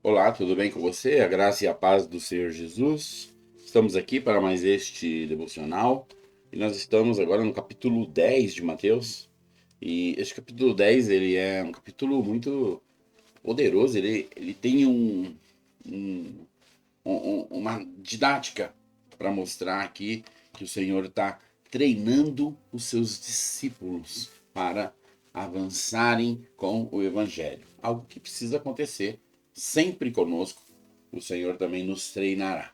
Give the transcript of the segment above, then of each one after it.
Olá, tudo bem com você? A graça e a paz do Senhor Jesus. Estamos aqui para mais este devocional e nós estamos agora no capítulo 10 de Mateus. E este capítulo 10 ele é um capítulo muito poderoso, ele tem um- uma didática para mostrar aqui que o Senhor está treinando os seus discípulos para avançarem com o Evangelho. Algo que precisa acontecer sempre conosco. O Senhor também nos treinará.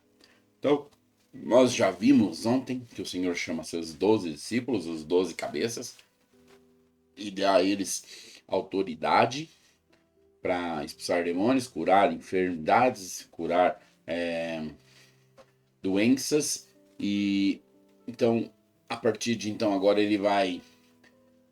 Então, nós já vimos ontem que o Senhor chama seus 12 discípulos, os 12 cabeças, e dá a eles autoridade para expulsar demônios, curar enfermidades, curar doenças. E então, a partir de então, agora ele vai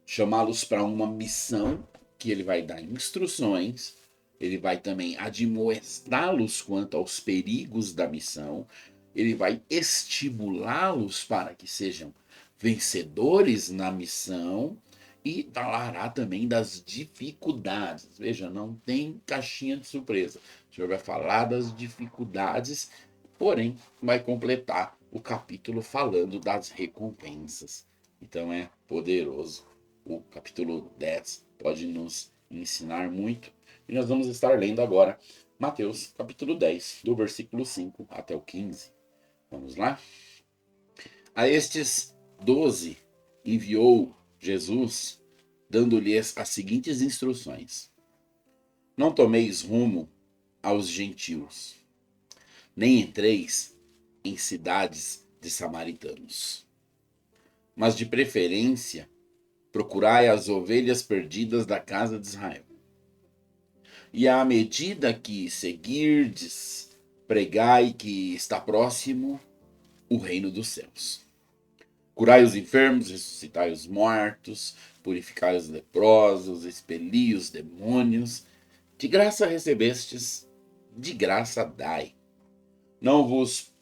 chamá-los para uma missão que ele vai dar instruções, ele vai também admoestá-los quanto aos perigos da missão, ele vai estimulá-los para que sejam vencedores na missão e falará também das dificuldades. Veja, não tem caixinha de surpresa. O Senhor vai falar das dificuldades, porém vai completar o capítulo falando das recompensas. Então é poderoso. O capítulo 10 pode nos ensinar muito. E nós vamos estar lendo agora Mateus, capítulo 10, do versículo 5 até o 15. Vamos lá? A estes 12 enviou Jesus, dando-lhes as seguintes instruções: Não tomeis rumo aos gentios, nem entreis em cidades de samaritanos, mas de preferência procurai as ovelhas perdidas da casa de Israel. E à medida que seguirdes, pregai que está próximo o reino dos céus. Curai os enfermos, ressuscitai os mortos, purificai os leprosos, expeli os demônios. De graça recebestes, de graça dai. Não vos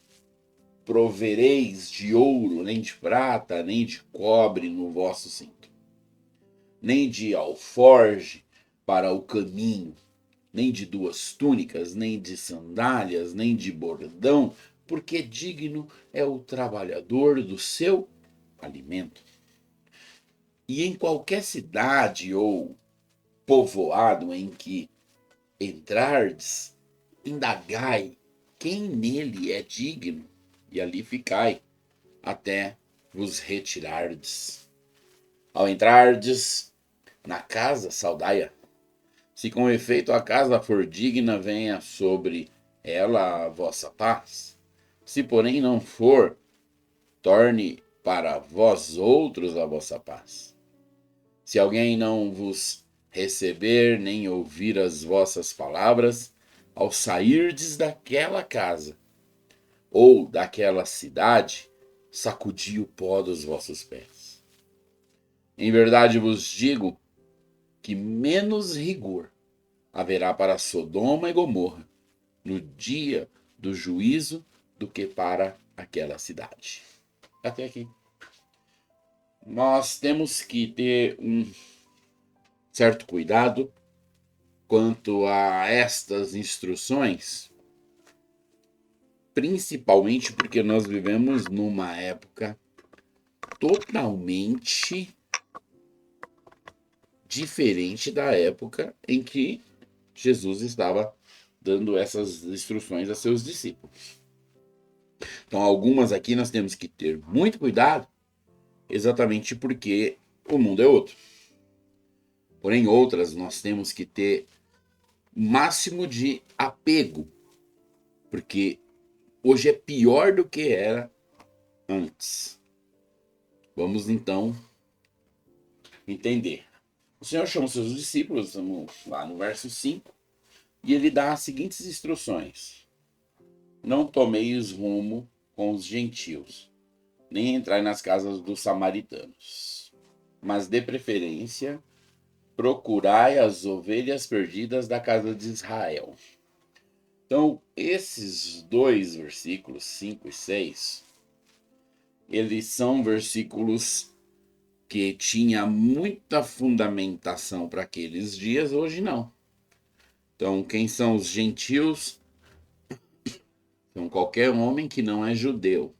provereis de ouro, nem de prata, nem de cobre no vosso cinto, nem de alforge para o caminho, nem de duas túnicas, nem de sandálias, nem de bordão, porque digno é o trabalhador do seu alimento. E em qualquer cidade ou povoado em que entrardes, indagai quem nele é digno, e ali ficai, até vos retirardes. Ao entrardes na casa, saudai-a. Se com efeito a casa for digna, venha sobre ela a vossa paz. Se porém não for, torne para vós outros a vossa paz. Se alguém não vos receber nem ouvir as vossas palavras, ao sairdes daquela casa ou daquela cidade, sacudi o pó dos vossos pés. Em verdade vos digo que menos rigor haverá para Sodoma e Gomorra no dia do juízo do que para aquela cidade. Até aqui. Nós temos que ter um certo cuidado quanto a estas instruções, principalmente porque nós vivemos numa época totalmente diferente da época em que Jesus estava dando essas instruções a seus discípulos. Então, algumas aqui nós temos que ter muito cuidado, exatamente porque o mundo é outro. Porém, outras nós temos que ter máximo de apego, porque hoje é pior do que era antes. Vamos então entender. O Senhor chama os seus discípulos, estamos lá no verso 5, e ele dá as seguintes instruções: Não tomeis rumo com os gentios, nem entrai nas casas dos samaritanos, mas de preferência procurai as ovelhas perdidas da casa de Israel. Então, esses dois versículos, 5 e 6, eles são versículos que tinha muita fundamentação para aqueles dias, hoje não. Então, quem são os gentios? São qualquer homem que não é judeu.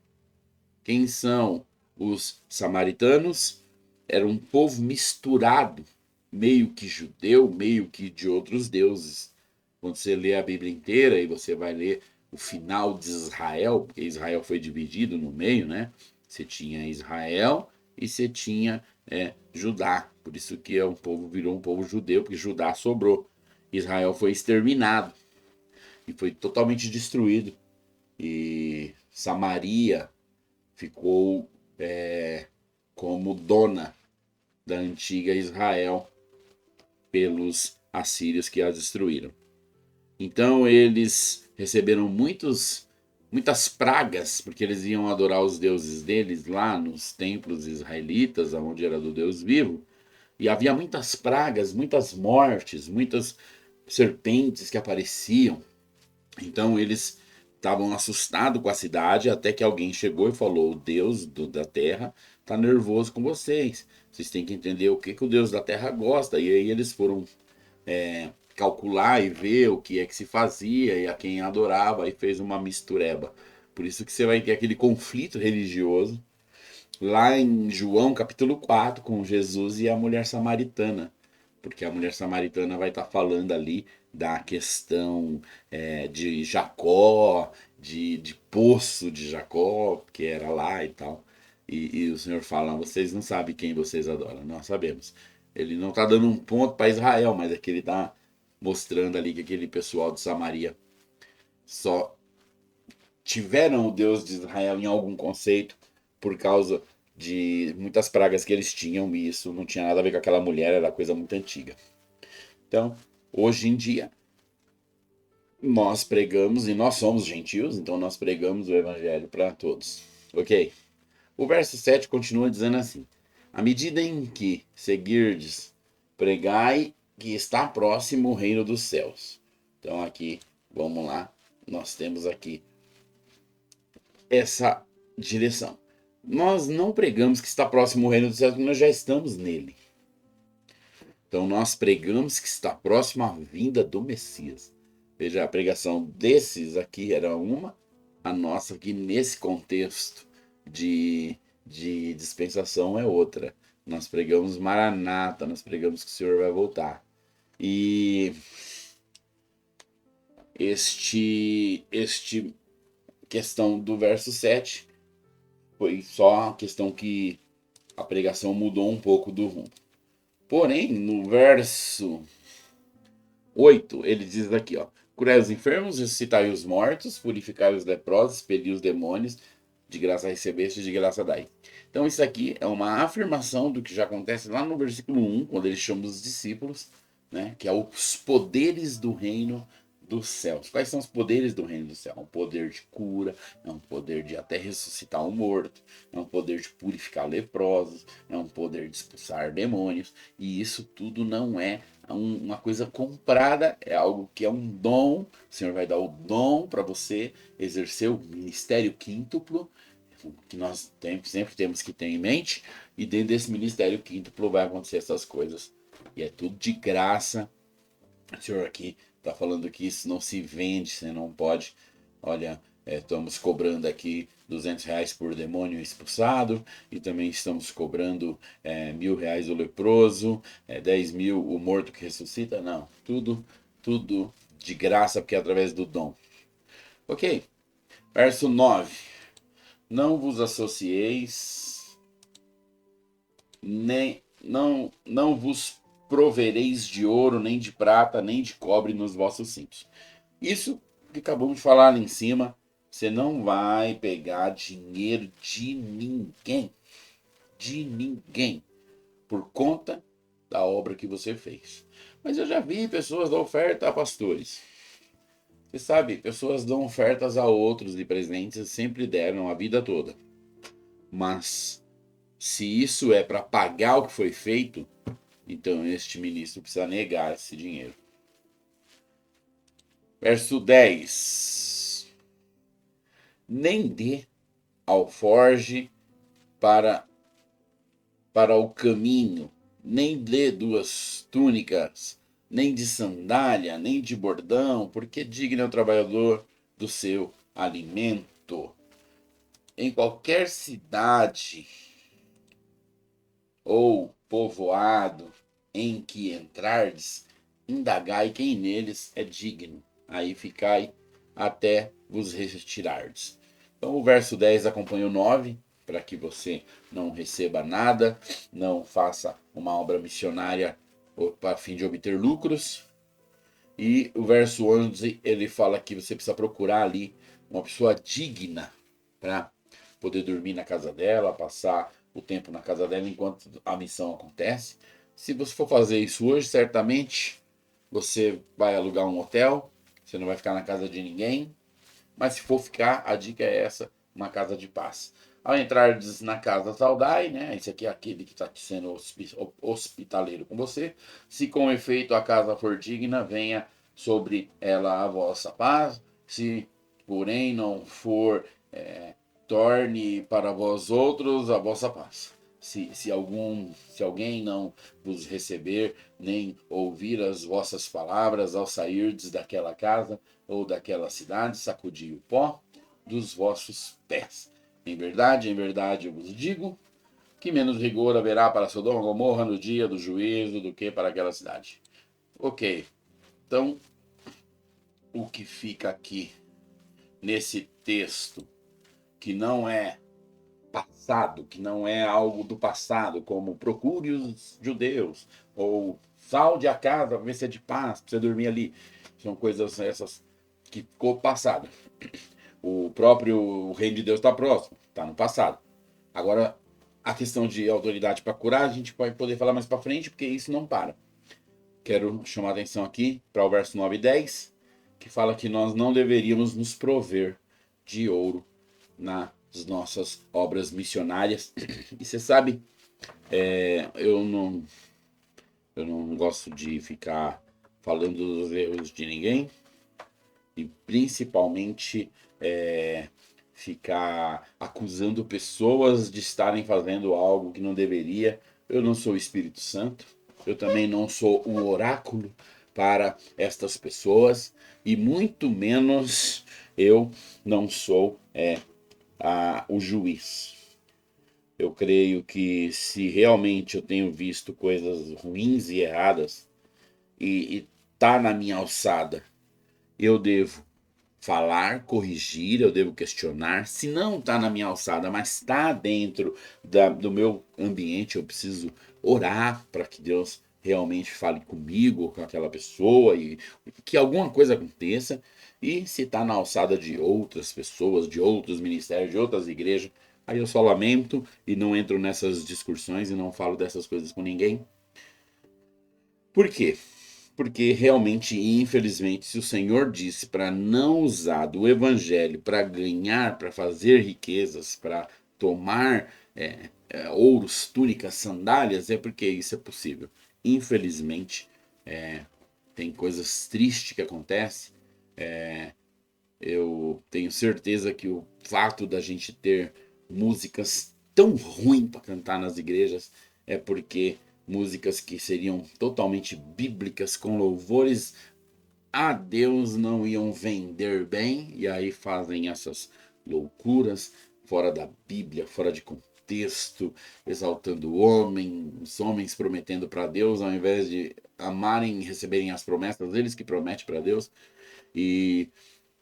Quem são os samaritanos? Era um povo misturado, meio que judeu, meio que de outros deuses. Quando você lê a Bíblia inteira e você vai ler o final de Israel, porque Israel foi dividido no meio, né? Você tinha Israel e você tinha Judá. Por isso que virou um povo judeu, porque Judá sobrou. Israel foi exterminado e foi totalmente destruído. E Samaria ficou como dona da antiga Israel pelos assírios que a destruíram. Então eles receberam muitas pragas, porque eles iam adorar os deuses deles lá nos templos israelitas, onde era do Deus vivo, e havia muitas pragas, muitas mortes, muitas serpentes que apareciam. Então eles estavam assustados com a cidade, até que alguém chegou e falou: o Deus da terra está nervoso com vocês. Vocês têm que entender o que o Deus da terra gosta. E aí eles foram calcular e ver o que é que se fazia e a quem adorava, e fez uma mistureba. Por isso que você vai ter aquele conflito religioso lá em João capítulo 4 com Jesus e a mulher samaritana. Porque a mulher samaritana vai estar falando ali da questão de Jacó, de poço de Jacó, que era lá e tal. E o Senhor fala: vocês não sabem quem vocês adoram. Nós sabemos. Ele não está dando um ponto para Israel, mas é que ele está mostrando ali que aquele pessoal de Samaria só tiveram o Deus de Israel em algum conceito por causa de muitas pragas que eles tinham, e isso não tinha nada a ver com aquela mulher, era coisa muito antiga. Então, hoje em dia, nós pregamos, e nós somos gentios, então nós pregamos o evangelho para todos. Ok? O verso 7 continua dizendo assim: à medida em que seguirdes, pregai que está próximo o reino dos céus. Então aqui, vamos lá, nós temos aqui essa direção. Nós não pregamos que está próximo o reino dos céus, porque nós já estamos nele. Então nós pregamos que está próximo a vinda do Messias. Veja, a pregação desses aqui era uma, a nossa aqui nesse contexto de dispensação é outra. Nós pregamos Maranata, nós pregamos que o Senhor vai voltar. E este questão do verso 7 foi só a questão que a pregação mudou um pouco do rumo. Porém, no verso 8, ele diz aqui, ó: curai os enfermos, ressuscitai os mortos, purificai os leprosos, expeli os demônios, de graça recebeste, de graça dai. Então isso aqui é uma afirmação do que já acontece lá no versículo 1, quando ele chama os discípulos, né, que é os poderes do reino dos céus. Quais são os poderes do reino do céu? É um poder de cura, é um poder de até ressuscitar um morto, é um poder de purificar leprosos, é um poder de expulsar demônios, e isso tudo não é uma coisa comprada, é algo que é um dom. O Senhor vai dar o dom para você exercer o ministério quíntuplo, que nós sempre temos que ter em mente, e dentro desse ministério quíntuplo vai acontecer essas coisas. E é tudo de graça. O Senhor aqui está falando que isso não se vende, você não pode. Olha, estamos cobrando aqui R$ 200 por demônio expulsado, e também estamos cobrando R$ 1.000 o leproso, 10.000 o morto que ressuscita. Não, tudo de graça, porque é através do dom. Ok, verso 9: não vos associeis, nem não vos provereis de ouro, nem de prata, nem de cobre nos vossos cintos. Isso que acabamos de falar ali em cima, você não vai pegar dinheiro de ninguém, por conta da obra que você fez. Mas eu já vi pessoas dar oferta a pastores. Você sabe, pessoas dão ofertas a outros de presentes, sempre deram a vida toda. Mas se isso é para pagar o que foi feito, então este ministro precisa negar esse dinheiro. Verso 10: nem dê alforge para o caminho, nem dê 2 túnicas, nem de sandália, nem de bordão, porque digno é o trabalhador do seu alimento. Em qualquer cidade ou povoado em que entrardes, indagai quem neles é digno. Aí ficai até vos retirardes. Então o verso 10 acompanha o 9, para que você não receba nada, não faça uma obra missionária a fim de obter lucros. E o verso 11, ele fala que você precisa procurar ali uma pessoa digna para poder dormir na casa dela, passar o tempo na casa dela enquanto a missão acontece. Se você for fazer isso hoje, certamente você vai alugar um hotel, você não vai ficar na casa de ninguém, mas se for ficar, a dica é essa, uma casa de paz. Ao entrar na casa saudai, né? Esse aqui é aquele que está sendo hospitaleiro com você. Se com efeito a casa for digna, venha sobre ela a vossa paz. Se porém não for, torne para vós outros a vossa paz. Se alguém não vos receber, nem ouvir as vossas palavras ao sairdes daquela casa ou daquela cidade, sacudi o pó dos vossos pés. Em verdade, eu vos digo que menos rigor haverá para Sodoma e Gomorra no dia do juízo do que para aquela cidade. Ok, então o que fica aqui nesse texto, que não é passado, que não é algo do passado, como procure os judeus, ou salde a casa para ver se é de paz, para você dormir ali. São coisas essas que ficou passado. O próprio reino de Deus está próximo, está no passado. Agora, a questão de autoridade para curar, a gente vai poder falar mais para frente, porque isso não para. Quero chamar a atenção aqui para o verso 9 e 10, que fala que nós não deveríamos nos prover de ouro nas nossas obras missionárias. E você sabe, eu não gosto de ficar falando dos erros de ninguém, e principalmente ficar acusando pessoas de estarem fazendo algo que não deveria. Eu não sou o Espírito Santo, eu também não sou um oráculo para estas pessoas, e muito menos eu não sou o juiz. Eu creio que se realmente eu tenho visto coisas ruins e erradas e tá na minha alçada, eu devo falar, corrigir, eu devo questionar. Se não está na minha alçada, mas está dentro do meu ambiente, eu preciso orar para que Deus realmente fale comigo, com aquela pessoa, e que alguma coisa aconteça. E se está na alçada de outras pessoas, de outros ministérios, de outras igrejas, aí eu só lamento e não entro nessas discussões e não falo dessas coisas com ninguém. Por quê? Porque realmente, infelizmente, se o Senhor disse para não usar do evangelho para ganhar, para fazer riquezas, para tomar ouros, túnicas, sandálias, é porque isso é possível. Infelizmente, tem coisas tristes que acontecem. Eu tenho certeza que o fato da gente ter músicas tão ruins para cantar nas igrejas é porque músicas que seriam totalmente bíblicas, com louvores a Deus, não iam vender bem, e aí fazem essas loucuras fora da Bíblia, fora de contexto, exaltando o homem, os homens prometendo para Deus, ao invés de amarem e receberem as promessas, eles que prometem para Deus. E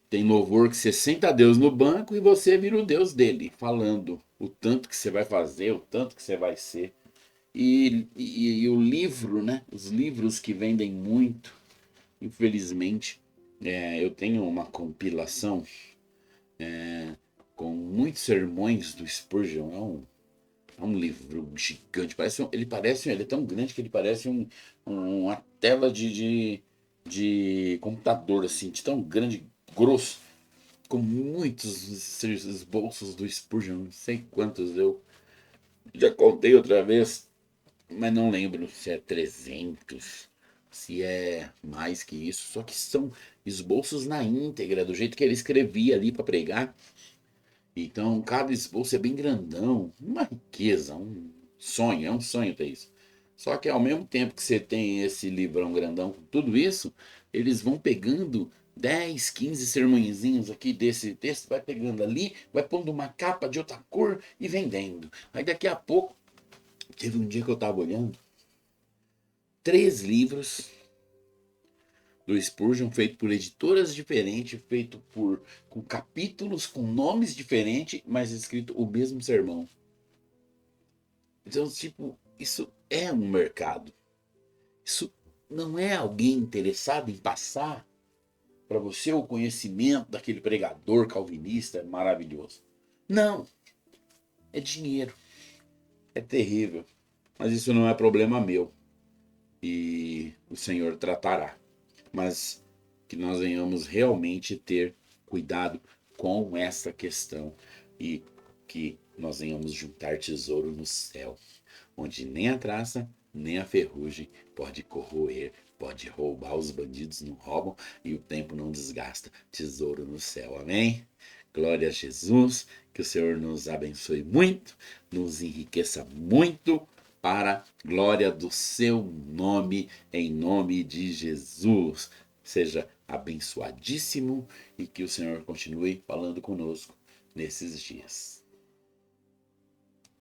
tem louvor que você senta a Deus no banco e você vira o Deus dele, falando o tanto que você vai fazer, o tanto que você vai ser. E o livro, né? Os livros que vendem muito, infelizmente, eu tenho uma compilação com muitos sermões do Spurgeon. É um livro gigante. Ele é tão grande que ele parece uma tela de computador, assim, de tão grande, grosso, com muitos esboços do Spurgeon. Não sei quantos eu já contei outra vez, mas não lembro se é 300, se é mais que isso. Só que são esboços na íntegra, do jeito que ele escrevia ali para pregar. Então, cada esboço é bem grandão, uma riqueza, um sonho, é um sonho ter isso. Só que ao mesmo tempo que você tem esse livrão grandão com tudo isso, eles vão pegando 10, 15 sermõezinhos aqui desse texto, vai pegando ali, vai pondo uma capa de outra cor e vendendo. Aí daqui a pouco, teve um dia que eu tava olhando, 3 livros do Spurgeon, feito por editoras diferentes, feito com capítulos, com nomes diferentes, mas escrito o mesmo sermão. Então, tipo, isso é um mercado. Isso não é alguém interessado em passar para você o conhecimento daquele pregador calvinista maravilhoso. Não, é dinheiro. É terrível. Mas isso não é problema meu. E o Senhor tratará. Mas que nós venhamos realmente ter cuidado com essa questão e que nós venhamos juntar tesouro no céu, onde nem a traça, nem a ferrugem pode corroer, pode roubar, os bandidos não roubam e o tempo não desgasta. Tesouro no céu, amém? Glória a Jesus, que o Senhor nos abençoe muito, nos enriqueça muito, para glória do seu nome, em nome de Jesus. Seja abençoadíssimo e que o Senhor continue falando conosco nesses dias.